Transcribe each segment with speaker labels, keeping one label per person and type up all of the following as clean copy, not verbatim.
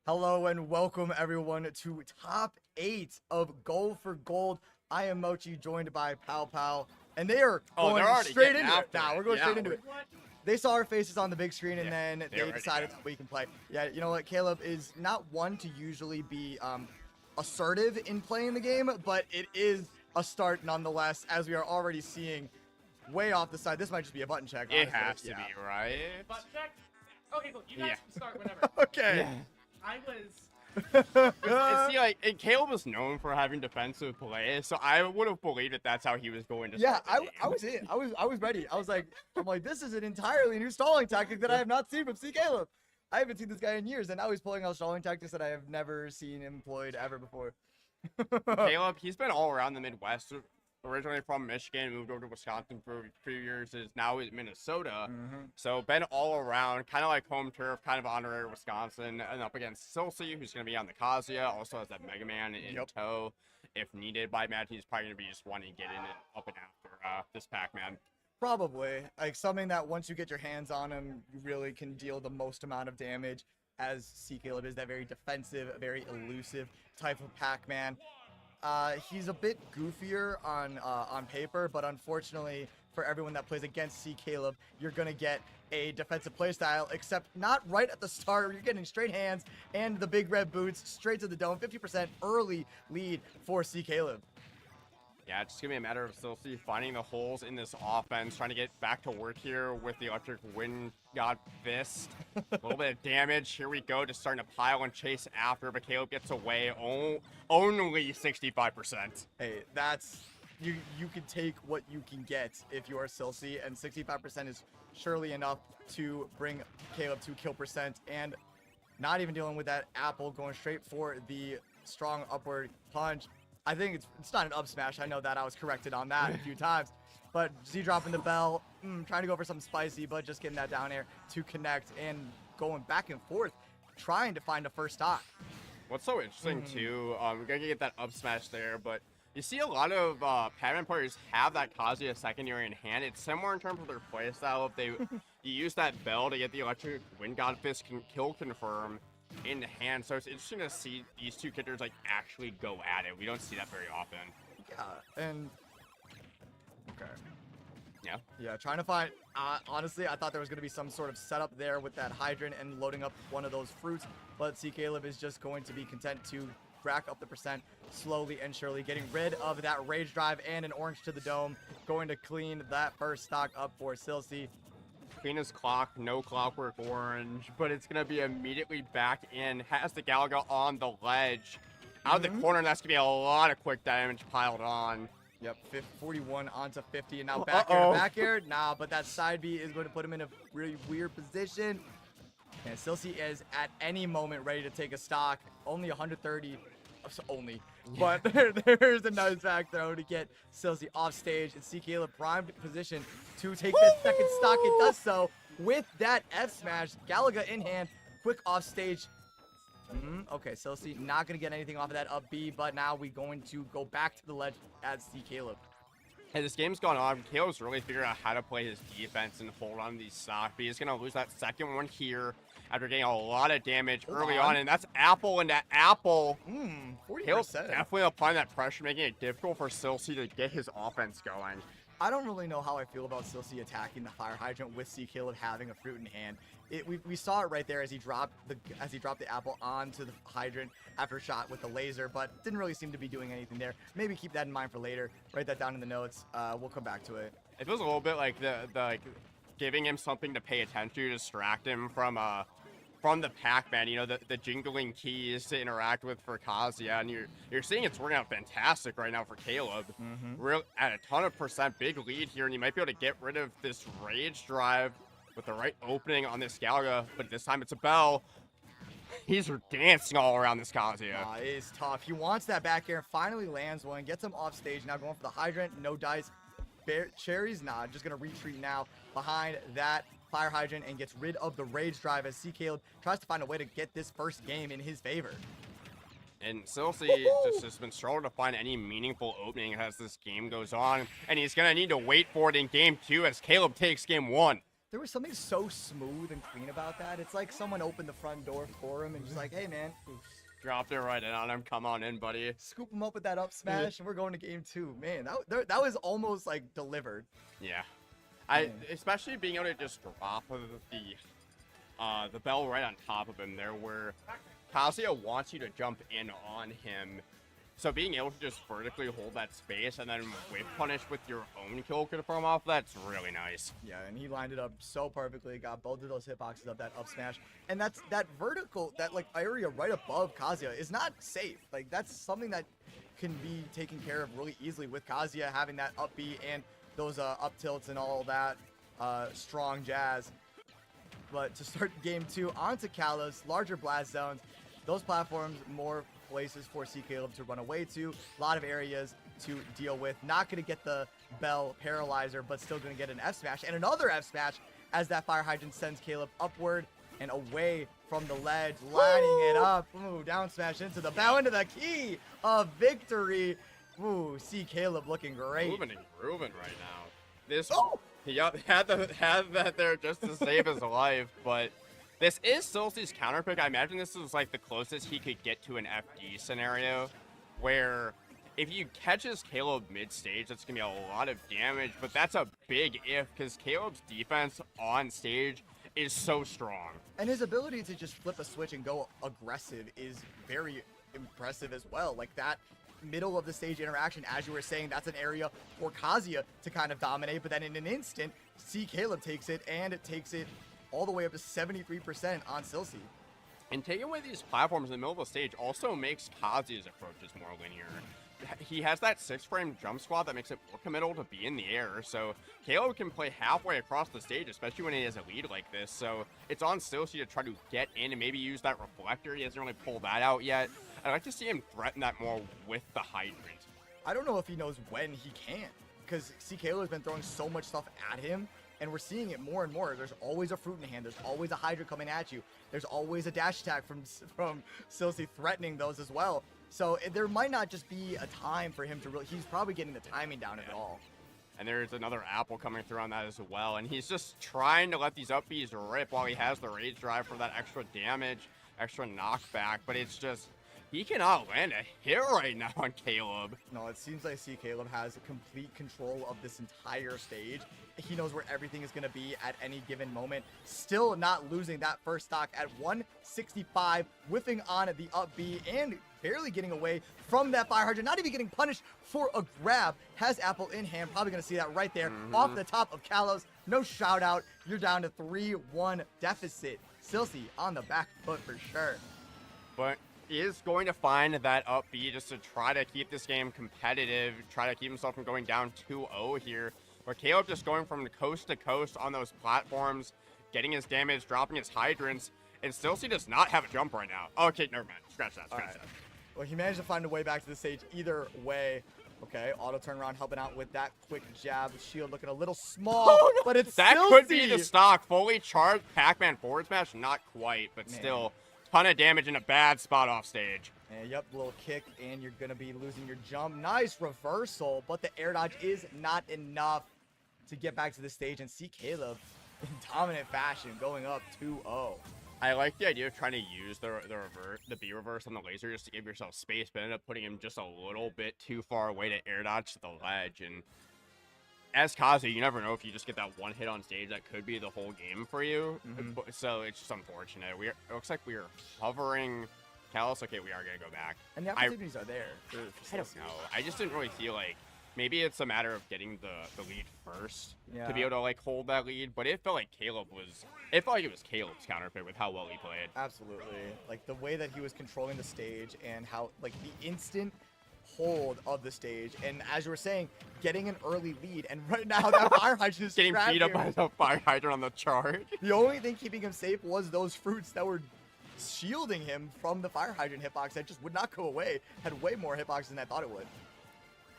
Speaker 1: Hello and welcome everyone to top 8 of Goal for Gold. I am Mochi, joined by Pow Pow, and they are going straight into it. Nah, we're going straight into it. They saw our faces on the big screen, and then they decided that we can play. Yeah, you know what? Kaleb is not one to usually be assertive in playing the game, but it is a start nonetheless, as we are already seeing way off the side. This might just be a button check.
Speaker 2: It has to be, right?
Speaker 3: Button check? Okay, cool. You guys can start whenever.
Speaker 1: Okay.
Speaker 3: I was...
Speaker 2: See, like, and Kaleb was known for having defensive play, so I would have believed that that's how he was going to start the game.
Speaker 1: I was in. I was ready. I'm like, this is an entirely new stalling tactic that I have not seen from C.Kaleb. I haven't seen this guy in years, and now he's pulling out stalling tactics that I have never seen employed ever before.
Speaker 2: Kaleb, he's been all around the Midwest. Originally from Michigan, moved over to Wisconsin for a few years, is now in Minnesota. So been all around, kind of like home turf, kind of honorary Wisconsin, and up against Silcy, who's going to be on the Kazuya, also has that Mega Man in tow if needed. But I imagine he's probably going to be just wanting to get in and up and after this Pac-Man.
Speaker 1: Probably. Like something that once you get your hands on him, you really can deal the most amount of damage, as C.Kaleb is that very defensive, very elusive type of Pac-Man. He's a bit goofier on paper, but unfortunately for everyone that plays against C.Kaleb, you're going to get a defensive playstyle, except not right at the start. You're getting straight hands and the big red boots straight to the dome. 50% early lead for C.Kaleb.
Speaker 2: Yeah, it's just going to be a matter of Silcy finding the holes in this offense, trying to get back to work here with the electric wind god fist. A little bit of damage. Here we go, just starting to pile and chase after, but Kaleb gets away. Only 65%.
Speaker 1: Hey, that's... You can take what you can get if you are Silcy, and 65% is surely enough to bring Kaleb to kill percent, and not even dealing with that apple, going straight for the strong upward punch. I think it's not an up smash. I know that I was corrected on that a few times. But Z dropping the bell, trying to go for something spicy, but just getting that down air to connect and going back and forth, trying to find a first stock.
Speaker 2: What's so interesting, too, we're going to get that up smash there, but you see a lot of Pac-Man players have that Kazuya secondary in hand. It's similar in terms of their playstyle. If you use that bell to get the electric wind god fist kill confirm in the hand, so it's interesting to see these two characters like actually go at it. We don't see that very often.
Speaker 1: Yeah, and okay.
Speaker 2: Yeah,
Speaker 1: Trying to find, honestly, I thought there was going to be some sort of setup there with that hydrant and loading up one of those fruits, but C.Kaleb is just going to be content to rack up the percent slowly and surely, getting rid of that rage drive and an orange to the dome, going to clean that first stock up for Silcy.
Speaker 2: Clean as clock, no clockwork orange, but it's going to be immediately back in. Has the Galaga on the ledge. Out of the corner, and that's going to be a lot of quick damage piled on.
Speaker 1: Yep, 41 onto 50, and now back air to back air. Nah, but that side B is going to put him in a really weird position. And Silcy is at any moment ready to take a stock. Only 130, only. But there's another back throw to get Silcy off stage, and C.Kaleb primed position to take that second stock. It does so with that F smash, Galaga in hand, quick off stage. Okay, Silcy not going to get anything off of that up B, but now we're going to go back to the ledge as C.Kaleb.
Speaker 2: As this game's gone on, Kaleb's really figured out how to play his defense and hold on to these stocks, but he's going to lose that second one here after getting a lot of damage early on, and that's apple into apple.
Speaker 1: 40%.
Speaker 2: Kaleb's definitely applying that pressure, making it difficult for Silcy to get his offense going.
Speaker 1: I don't really know how I feel about Silcy attacking the fire hydrant with C.Kaleb having a fruit in hand. We saw it right there as he dropped the apple onto the hydrant after a shot with the laser, but didn't really seem to be doing anything there. Maybe keep that in mind for later. Write that down in the notes. We'll come back to it.
Speaker 2: It feels a little bit like the giving him something to pay attention to, distract him from the Pac-Man, you know, the jingling keys to interact with for Kazuya, and you're seeing it's working out fantastic right now for Kaleb. Real at a ton of percent, big lead here, and you might be able to get rid of this rage drive with the right opening on this Galaga, but this time it's a bell. He's dancing all around this Kazuya.
Speaker 1: It is tough. He wants that back air, finally lands one, gets him off stage, now going for the hydrant, no dice. Cherries, nah, just gonna retreat now behind that fire hydrant and gets rid of the rage drive as C.Kaleb tries to find a way to get this first game in his favor.
Speaker 2: And Silcy just has been struggling to find any meaningful opening as this game goes on, and he's gonna need to wait for it in game 2 as Kaleb takes game 1.
Speaker 1: There was something so smooth and clean about that. It's like someone opened the front door for him and just like, hey man,
Speaker 2: Dropped it right in on him. Come on in, buddy.
Speaker 1: scoop him up with that up smash, and we're going to game 2. Man, that was almost like delivered.
Speaker 2: Yeah.
Speaker 1: Man.
Speaker 2: Especially being able to just drop the bell right on top of him there, where Kazuya wants you to jump in on him. So being able to just vertically hold that space and then whip punish with your own kill confirm off, that's really nice.
Speaker 1: Yeah, and he lined it up so perfectly, got both of those hitboxes of that up smash. And that's that vertical, that like area right above Kazuya is not safe. Like that's something that can be taken care of really easily with Kazuya having that up B and those up tilts and all that strong jazz. But to start game 2, onto Kalos, larger blast zones. Those platforms, more places for C.Kaleb to run away to. A lot of areas to deal with. Not going to get the Bell Paralyzer, but still going to get an F smash. And another F smash as that Fire Hydrant sends Kaleb upward and away from the ledge. Lining it up. Ooh, down smash into the bow, into the key of victory. Ooh, C.Kaleb looking great.
Speaker 2: Moving and grooving right now. This he had that there just to save his life, but this is Silcy's counter pick. I imagine this is like the closest he could get to an FD scenario, where if you catches Kaleb mid-stage, that's going to be a lot of damage, but that's a big if, because Caleb's defense on stage is so strong.
Speaker 1: And his ability to just flip a switch and go aggressive is very impressive as well. Like that middle of the stage interaction, as you were saying, that's an area for Kazuya to kind of dominate, but then in an instant, C.Kaleb takes it, and it takes it all the way up to 73% on Silcy.
Speaker 2: And taking away these platforms in the middle of the stage also makes Kazuya's approaches more linear. He has that 6-frame jump squat that makes it more committal to be in the air, so Kaleb can play halfway across the stage, especially when he has a lead like this, so it's on Silcy to try to get in and maybe use that reflector. He hasn't really pulled that out yet. I'd like to see him threaten that more with the hydrant.
Speaker 1: I don't know if he knows when he can, because C.Kaleb has been throwing so much stuff at him, and we're seeing it more and more. There's always a fruit in hand. There's always a Hydra coming at you. There's always a dash attack from Silcy threatening those as well. So there might not just be a time for him to really... He's probably getting the timing down of it all.
Speaker 2: And there's another apple coming through on that as well. And he's just trying to let these up Bs rip while he has the rage drive for that extra damage, extra knockback. But it's just... He cannot land a hit right now on Kaleb.
Speaker 1: No, it seems like C.Kaleb has complete control of this entire stage. He knows where everything is going to be at any given moment. Still not losing that first stock at 165, whiffing on the up B and barely getting away from that Fire Hydrant. Not even getting punished for a grab. Has Apple in hand. Probably going to see that right there off the top of Kalos. No shout out. You're down to 3-1 deficit. Silcy on the back foot for sure.
Speaker 2: But he is going to find that up B just to try to keep this game competitive, try to keep himself from going down 2-0 here. Where Kaleb just going from coast to coast on those platforms, getting his damage, dropping his hydrants, and Silcy does not have a jump right now. Okay, never mind. Scratch that, scratch that.
Speaker 1: Well, he managed to find a way back to the stage either way. Okay, auto turnaround helping out with that quick jab. Shield looking a little small, but it's
Speaker 2: that
Speaker 1: Silcy.
Speaker 2: Could be the stock. Fully charged Pac-Man forward smash, not quite, but still, ton of damage in a bad spot off stage.
Speaker 1: And yep, little kick, and you're gonna be losing your jump. Nice reversal, but the air dodge is not enough to get back to the stage and see Kaleb in dominant fashion going up 2-0.
Speaker 2: I like the idea of trying to use the B reverse on the laser just to give yourself space, but ended up putting him just a little bit too far away to air dodge to the ledge. And as Kazuya, you never know if you just get that one hit on stage, that could be the whole game for you. So it's just unfortunate. It looks like we are hovering Kalos. Okay, we are gonna go back.
Speaker 1: And the opportunities are there.
Speaker 2: I don't know. I just didn't really feel like maybe it's a matter of getting the lead first to be able to like hold that lead. But it felt like it was Caleb's counter pick with how well he played.
Speaker 1: Absolutely. Like the way that he was controlling the stage and how like the instant hold of the stage, and as you were saying, getting an early lead, and right now that Fire Hydrant is
Speaker 2: getting beat up by the Fire Hydrant on the chart.
Speaker 1: The only thing keeping him safe was those fruits that were shielding him from the Fire Hydrant hitbox that just would not go away. Had way more hitboxes than I thought it would.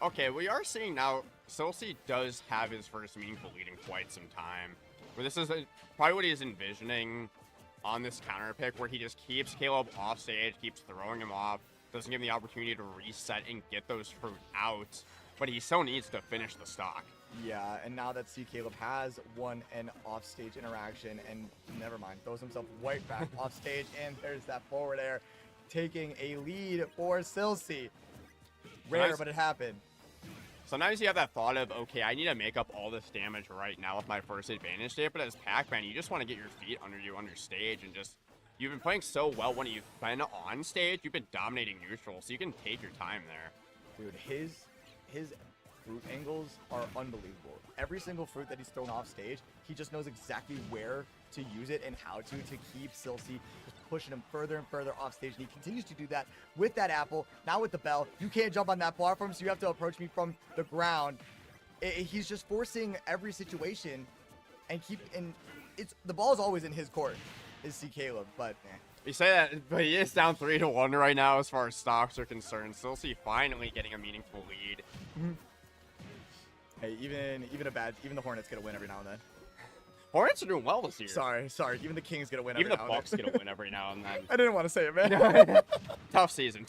Speaker 2: Okay, we are seeing now Silcy does have his first meaningful lead in quite some time. Where this is probably what he's envisioning on this counter pick, where he just keeps Kaleb off stage, keeps throwing him off, doesn't give him the opportunity to reset and get those fruit out, but he still needs to finish the stock.
Speaker 1: Yeah, and now that C.Kaleb has won an offstage interaction, and never mind, throws himself right back offstage, and there's that forward air, taking a lead for Silcy. Rare, but it happened.
Speaker 2: Sometimes you have that thought of, okay, I need to make up all this damage right now with my first advantage state, but as Pac-Man, you just want to get your feet under you on your stage and just, you've been playing so well when you've been on stage, you've been dominating neutral, so you can take your time there.
Speaker 1: Dude, his fruit angles are unbelievable. Every single fruit that he's thrown off stage, he just knows exactly where to use it and how to keep Silcy just pushing him further and further off stage. And he continues to do that with that apple. Now with the bell, you can't jump on that platform, so you have to approach me from the ground. He's just forcing every situation and it's the ball is always in his court, is C.Kaleb, but eh.
Speaker 2: You say that, but he is down 3-1 right now as far as stocks are concerned. Silcy finally getting a meaningful lead.
Speaker 1: Hey, even the Hornets get a win every now and then.
Speaker 2: Hornets are doing well this year.
Speaker 1: Sorry. Even the Kings get a win
Speaker 2: Even
Speaker 1: every
Speaker 2: the
Speaker 1: now and then.
Speaker 2: Bucks get a win every now and then.
Speaker 1: I didn't want to say it, man.
Speaker 2: Tough season.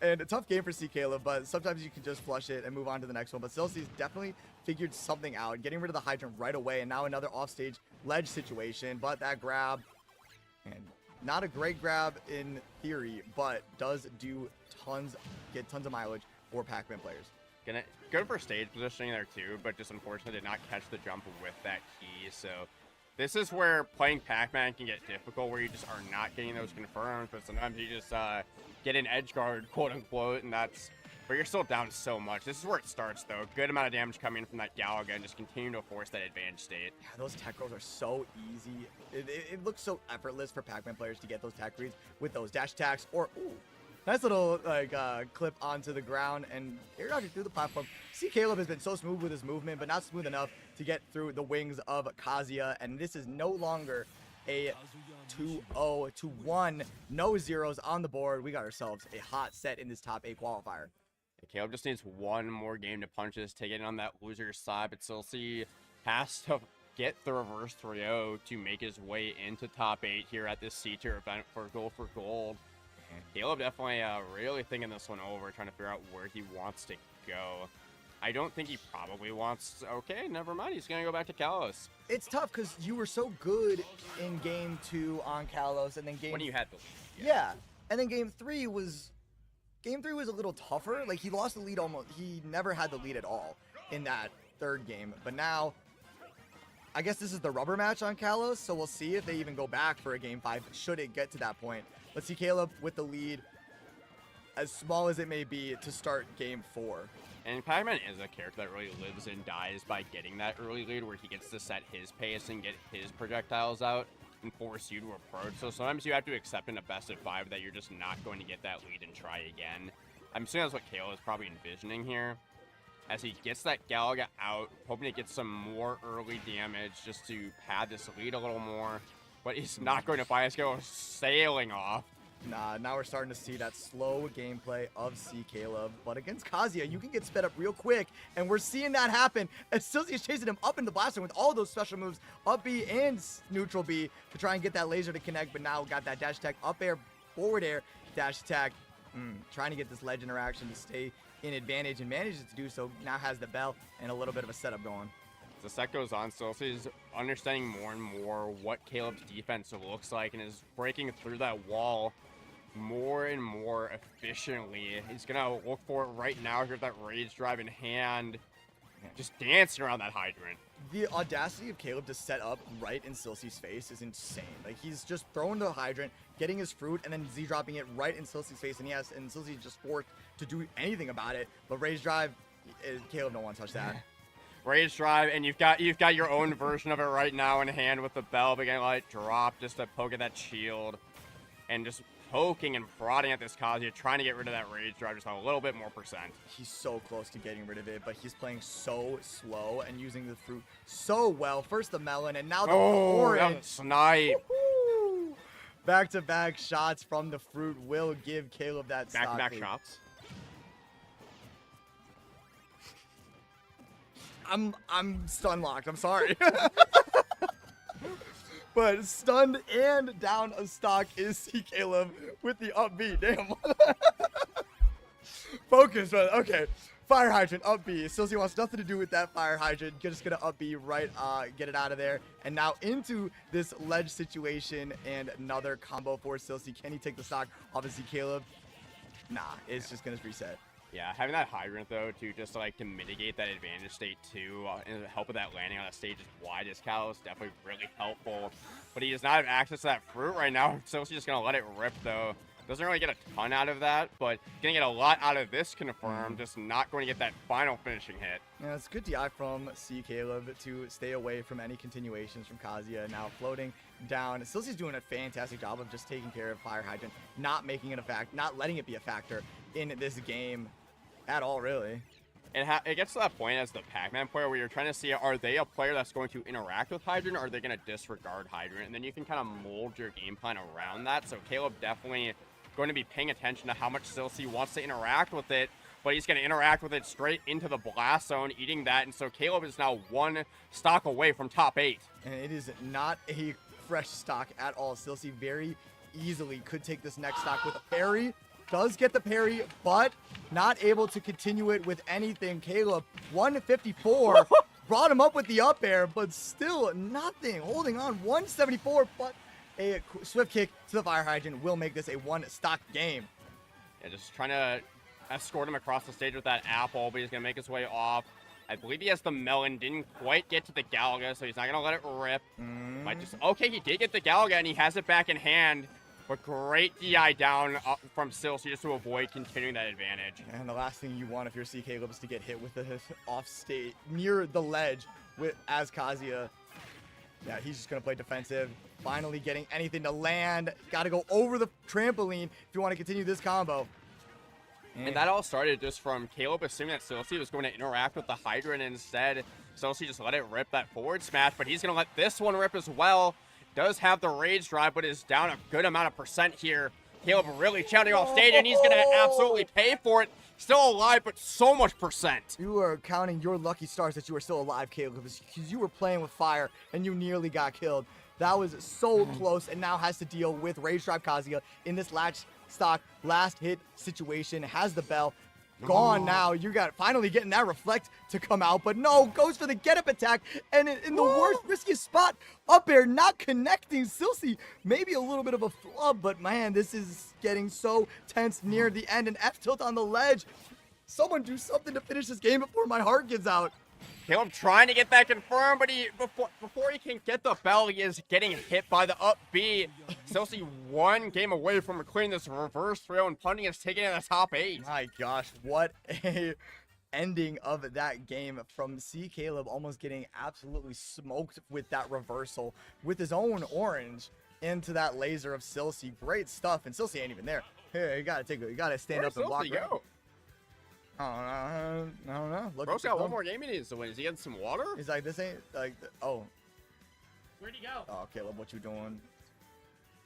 Speaker 1: And a tough game for C.Kaleb, but sometimes you can just flush it and move on to the next one. But Silcy's definitely figured something out, getting rid of the hydrant right away, and now another offstage ledge situation. But that grab, and not a great grab in theory, but does do get tons of mileage for Pac-Man players.
Speaker 2: Good for stage positioning there too, but just unfortunately did not catch the jump with that key. So this is where playing Pac-Man can get difficult, where you just are not getting those confirmed, but sometimes you just get an edge guard, quote unquote, and but you're still down so much. This is where it starts though. Good amount of damage coming in from that Galaga and just continue to force that advantage state.
Speaker 1: Yeah, those tech rolls are so easy. It looks so effortless for Pac-Man players to get those tech reads with those dash attacks or, ooh, nice little clip onto the ground and air dodging through the platform. C.Kaleb has been so smooth with his movement, but not smooth enough to get through the wings of Kazuya. And this is no longer a 2-0 to 1. No zeros on the board. We got ourselves a hot set in this top 8 qualifier.
Speaker 2: Kaleb just needs one more game to punch this ticket on that loser side, but Silcy has to get the reverse 3-0 to make his way into top 8 here at this C-tier event for gold. Kaleb definitely really thinking this one over, trying to figure out where he wants to go. I don't think he probably wants, okay, never mind, he's going to go back to Kalos.
Speaker 1: It's tough because you were so good in game 2 on Kalos, and then
Speaker 2: When you had the lead.
Speaker 1: Yeah, and then game 3 was a little tougher. Like, he lost the lead almost, he never had the lead at all in that third game, but now I guess this is the rubber match on Kalos, so we'll see if they even go back for a game 5 should it get to that point. Let's see Kaleb with the lead, as small as it may be, to start game 4.
Speaker 2: And Pac-Man is a character that really lives and dies by getting that early lead where he gets to set his pace and get his projectiles out and force you to approach. So sometimes you have to accept in a best of 5 that you're just not going to get that lead and try again. I'm assuming that's what Kaleb is probably envisioning here. As he gets that Galaga out, hoping to get some more early damage just to pad this lead a little more. But he's not going to find us go sailing off.
Speaker 1: Nah, now we're starting to see that slow gameplay of C.Kaleb. But against Kazuya, you can get sped up real quick, and we're seeing that happen as Silcy is chasing him up in the blaster with all those special moves, up B and neutral B, to try and get that laser to connect. But now got that dash attack, up air, forward air, dash attack, trying to get this ledge interaction to stay in advantage, and manages to do so. Now has the bell and a little bit of a setup going.
Speaker 2: As the set goes on, Silcy's understanding more and more what Kaleb's defense looks like and is breaking through that wall more and more efficiently. He's gonna look for it right now here with that rage drive in hand, just dancing around that hydrant.
Speaker 1: The audacity of Kaleb to set up right in Silcy's face is insane. Like, he's just throwing the hydrant, getting his fruit, and then Z-dropping it right in Silcy's face, and Silcy's just forced to do anything about it. But rage drive, Kaleb don't want to touch that.
Speaker 2: Rage drive, and you've got your own version of it right now in hand with the bell, but getting like drop just to poke at that shield, and just poking and prodding at this Kazuya, trying to get rid of that rage drive just a little bit more percent.
Speaker 1: He's so close to getting rid of it, but he's playing so slow and using the fruit so well. First the melon, and now the orange.
Speaker 2: Snipe.
Speaker 1: Back-to-back shots from the fruit will give Kaleb that
Speaker 2: Back-to-back
Speaker 1: lead.
Speaker 2: shots.
Speaker 1: I'm stun locked. I'm sorry. But stunned and down a stock is C.Kaleb with the up B. Damn. Focus, brother. Okay. Fire hydrant, up B. Silcy wants nothing to do with that fire hydrant. Just gonna up B right, get it out of there. And now into this ledge situation and another combo for Silcy. Can he take the stock? Obviously, C.Kaleb. Nah, it's just gonna reset.
Speaker 2: Yeah, having that hydrant though to mitigate that advantage state too, and help with that landing on a stage as wide as Cal is definitely really helpful. But he does not have access to that fruit right now. Silcy's just gonna let it rip though. Doesn't really get a ton out of that, but gonna get a lot out of this confirmed. Just not going to get that final finishing hit.
Speaker 1: Yeah, it's good DI from C.Kaleb to stay away from any continuations from Kazuya. Now floating down. Silcy's doing a fantastic job of just taking care of fire hydrant, not making it a fact, not letting it be a factor in this game at all, really.
Speaker 2: It gets to that point as the Pac-Man player where you're trying to see, are they a player that's going to interact with Hydrant, or are they going to disregard Hydrant? And then you can kind of mold your game plan around that. So Kaleb definitely going to be paying attention to how much Silcy wants to interact with it, but he's going to interact with it straight into the blast zone, eating that. And so Kaleb is now one stock away from top 8.
Speaker 1: And it is not a fresh stock at all. Silcy very easily could take this next stock with a parry. Does get the parry, but not able to continue it with anything. Kaleb, 154, brought him up with the up air, but still nothing. Holding on, 174, but a swift kick to the fire hydrant will make this a one-stock game.
Speaker 2: Yeah, just trying to escort him across the stage with that apple, but he's going to make his way off. I believe he has the melon, didn't quite get to the Galaga, so he's not going to let it rip. Might just, okay, he did get the Galaga, and he has it back in hand. But great DI down from Silcy just to avoid continuing that advantage.
Speaker 1: And the last thing you want if you're C.Kaleb is to get hit with the off state near the ledge as Kazuya. Yeah, he's just going to play defensive. Finally getting anything to land. Got to go over the trampoline if you want to continue this combo.
Speaker 2: And that all started just from Kaleb assuming that Silcy was going to interact with the hydrant, and instead Silcy just let it rip that forward smash, but he's going to let this one rip as well. Does have the rage drive, but is down a good amount of percent here. Kaleb really shouting off stage, and he's going to absolutely pay for it. Still alive, but so much percent.
Speaker 1: You are counting your lucky stars that you are still alive, Kaleb, because you were playing with fire, and you nearly got killed. That was so close, and now has to deal with Rage Drive Kazuya in this last stock, last hit situation. Has the bell. Gone now. You got finally getting that reflect to come out, but no, goes for the get up attack, and in the worst, riskiest spot, up air, not connecting. Silcy, maybe a little bit of a flub, but man, this is getting so tense near the end. An F tilt on the ledge. Someone do something to finish this game before my heart gives out.
Speaker 2: Kaleb trying to get that confirmed, but before he can get the bell, he is getting hit by the up B. Silcy one game away from clearing this reverse throw, and punting is taking it in the top 8.
Speaker 1: My gosh, what a ending of that game from C.Kaleb, almost getting absolutely smoked with that reversal with his own orange into that laser of Silcy. Great stuff, and Silcy ain't even there. Hey, you gotta stand up and block.
Speaker 2: Go?
Speaker 1: I don't know. Look,
Speaker 2: Bro's got one more game he needs to win. Is he getting some water?
Speaker 1: He's like, this ain't like, oh.
Speaker 3: Where'd he go?
Speaker 1: Oh, Kaleb, what you doing?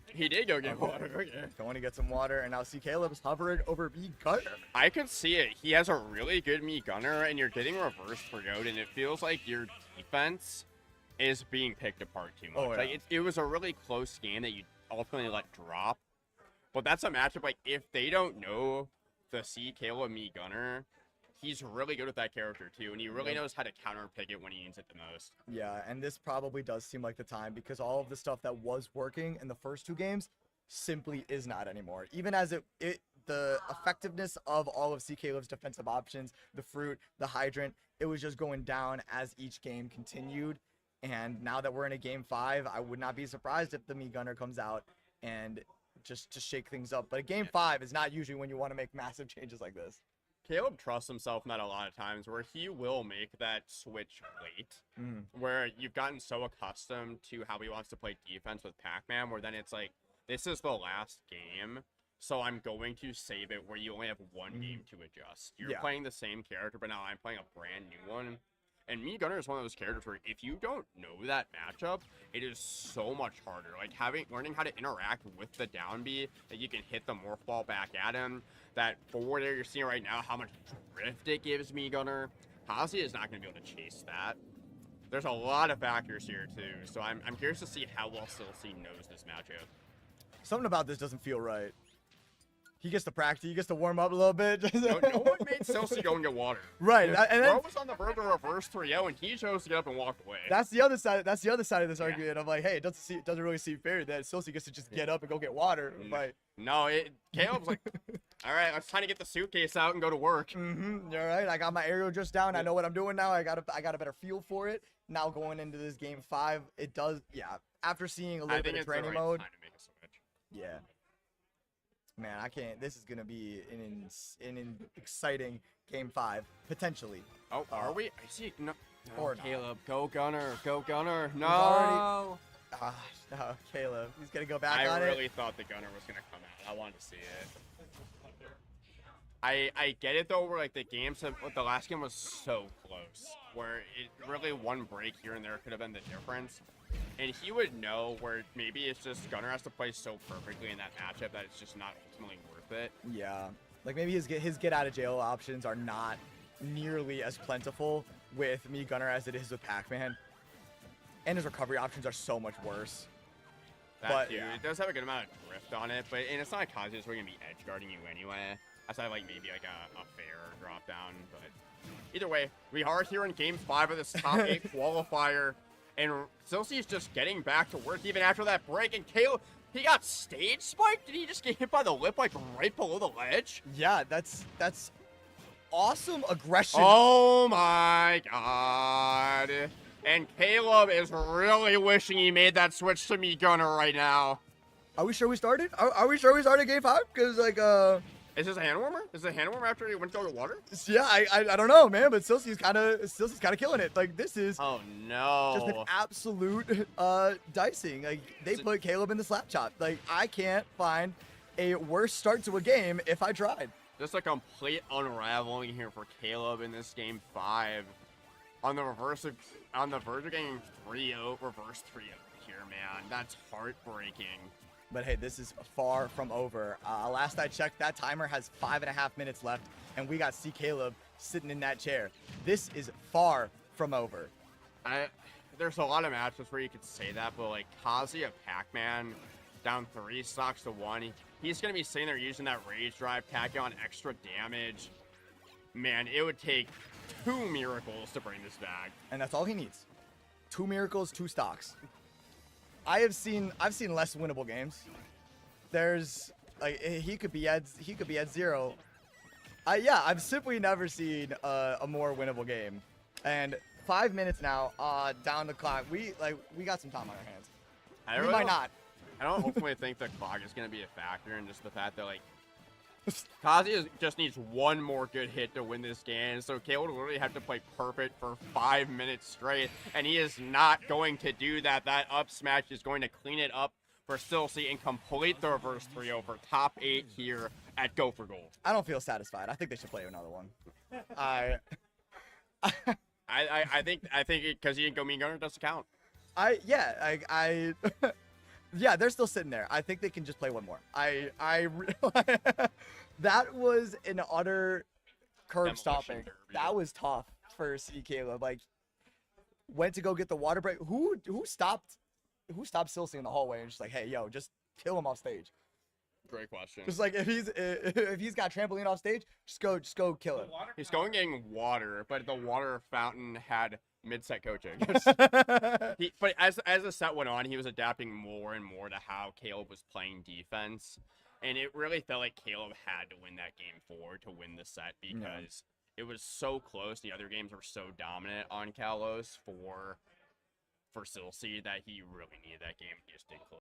Speaker 2: He did go get water. Okay.
Speaker 1: Going to get some water, and now C.Kaleb's hovering over B Gunner.
Speaker 2: I could see it. He has a really good me gunner, and you're getting reverse forgoed, and it feels like your defense is being picked apart too much.
Speaker 1: Oh, yeah.
Speaker 2: Like it was a really close game that you ultimately let drop. But that's a matchup, like, if they don't know the C.Kaleb me gunner, he's really good with that character too, and he really knows how to counter pick it when he needs it the most.
Speaker 1: Yeah, and this probably does seem like the time, because all of the stuff that was working in the first 2 games simply is not anymore. Even as the effectiveness of all of C.Kaleb's defensive options, the fruit, the hydrant, it was just going down as each game continued. And now that we're in a game 5, I would not be surprised if the me gunner comes out and just to shake things up. But a game 5 is not usually when you want to make massive changes like this.
Speaker 2: Kaleb trusts himself in that a lot of times, where he will make that switch late, where you've gotten so accustomed to how he wants to play defense with Pac-Man, where then it's like, this is the last game, so I'm going to save it, where you only have one game to adjust. You're playing the same character, but now I'm playing a brand new one. And me gunner is one of those characters where if you don't know that matchup, it is so much harder. Like learning how to interact with the down B, that you can hit the morph ball back at him. That forward air you're seeing right now, how much drift it gives me gunner. Kazuya is not going to be able to chase that. There's a lot of factors here too, so I'm curious to see how well Silcy knows this matchup.
Speaker 1: Something about this doesn't feel right. He gets to practice. He gets to warm up a little bit.
Speaker 2: No one made Silcy go and get water.
Speaker 1: Right,
Speaker 2: Yeah,
Speaker 1: and
Speaker 2: Bro
Speaker 1: then,
Speaker 2: was on the verge of a reverse 3-0, and he chose to get up and walk away.
Speaker 1: that's the other side. That's the other side of this
Speaker 2: Yeah.
Speaker 1: argument. I'm like, hey, it doesn't really seem fair that Silcy gets to just get up and go get water. Like,
Speaker 2: No, Caleb's like, all right, it's time to get the suitcase out and go to work.
Speaker 1: all right, I got my aerial just down. I know what I'm doing now. I got a better feel for it. Now going into this game 5, it does, yeah. After seeing a
Speaker 2: I
Speaker 1: little
Speaker 2: think
Speaker 1: bit of
Speaker 2: it's the
Speaker 1: training
Speaker 2: right
Speaker 1: mode,
Speaker 2: time to make a switch.
Speaker 1: yeah. Man, I can't. This is gonna be an exciting game 5 potentially.
Speaker 2: Oh, are we? I see. No,
Speaker 1: Or not.
Speaker 2: Caleb, go Gunner, go Gunner. No.
Speaker 1: already- Ah, no, Caleb. He's gonna go back
Speaker 2: I
Speaker 1: on
Speaker 2: really
Speaker 1: it.
Speaker 2: thought the Gunner was gonna come out. I wanted to see it. I get it though, where like the last game was so close, where it really one break here and there could have been the difference. And he would know where maybe it's just Gunner has to play so perfectly in that matchup that it's just not ultimately worth it.
Speaker 1: Yeah, like maybe his get out of jail options are not nearly as plentiful with me Gunner as it is with Pac-Man, and his recovery options are so much worse.
Speaker 2: That
Speaker 1: But,
Speaker 2: too,
Speaker 1: yeah.
Speaker 2: it does have a good amount of drift on it, and it's not like Kazuya's really gonna be edge guarding you anyway. Outside like maybe like a fair drop down, but either way, we are here in game 5 of this top 8 qualifier, and Silcy is just getting back to work even after that break. And Caleb, he got stage spiked. Did he just get hit by the lip like right below the ledge?
Speaker 1: Yeah, that's awesome aggression.
Speaker 2: Oh my god! And Caleb is really wishing he made that switch to me Gunner right now.
Speaker 1: Are we sure we started? Are we sure we started game 5? Because like
Speaker 2: Is this a hand warmer? Is it a hand warmer after he went to go get water?
Speaker 1: yeah, I don't know, man, but Silcy's kind of killing it. Like this is
Speaker 2: Oh no!
Speaker 1: just an absolute dicing. Like they put Caleb in the slap chop. Like I can't find a worse start to a game if I tried.
Speaker 2: Just a complete unraveling here for Caleb in this game 5. On the verge of getting 3-0, reverse 3-0 here, man. That's heartbreaking.
Speaker 1: But hey, this is far from over. Last I checked, that timer has 5.5 minutes left, and we got C.Kaleb sitting in that chair. This is far from over.
Speaker 2: There's a lot of matches where you could say that, but like Kazuya Pac-Man down 3 stocks to 1. He's gonna be sitting there using that rage drive, tacking on extra damage. Man, it would take 2 miracles to bring this back.
Speaker 1: And that's all he needs. 2 miracles, 2 stocks. I've seen less winnable games. There's like he could be at 0. Yeah, I've simply never seen a more winnable game. And 5 minutes now, down the clock. We got some time on our hands. We might not.
Speaker 2: I don't hopefully think the clock is gonna be a factor, and just the fact that like Kazuya just needs one more good hit to win this game, so Caleb will literally have to play perfect for 5 minutes straight, and he is not going to do that. That up smash is going to clean it up for Silcy and complete the reverse 3-0 for top 8 here at Go for Gold.
Speaker 1: I don't feel satisfied. I think they should play another one.
Speaker 2: I think because he didn't go mean gunner doesn't count.
Speaker 1: Yeah, they're still sitting there. I think they can just play one more. That was an utter curb stomping.
Speaker 2: Demolition derby.
Speaker 1: That was tough for C.Kaleb. Like, went to go get the water break. Who stopped Silcy in the hallway and just like, hey, yo, just kill him off stage.
Speaker 2: Great question.
Speaker 1: Just like if he's got trampoline off stage, just go kill him.
Speaker 2: He's going getting water, but the water fountain had mid-set coaching. But as the set went on, he was adapting more and more to how Caleb was playing defense, and it really felt like Caleb had to win that game 4 to win the set because it was so close. The other games were so dominant on Kalos for Silcy that he really needed that game. He just didn't close.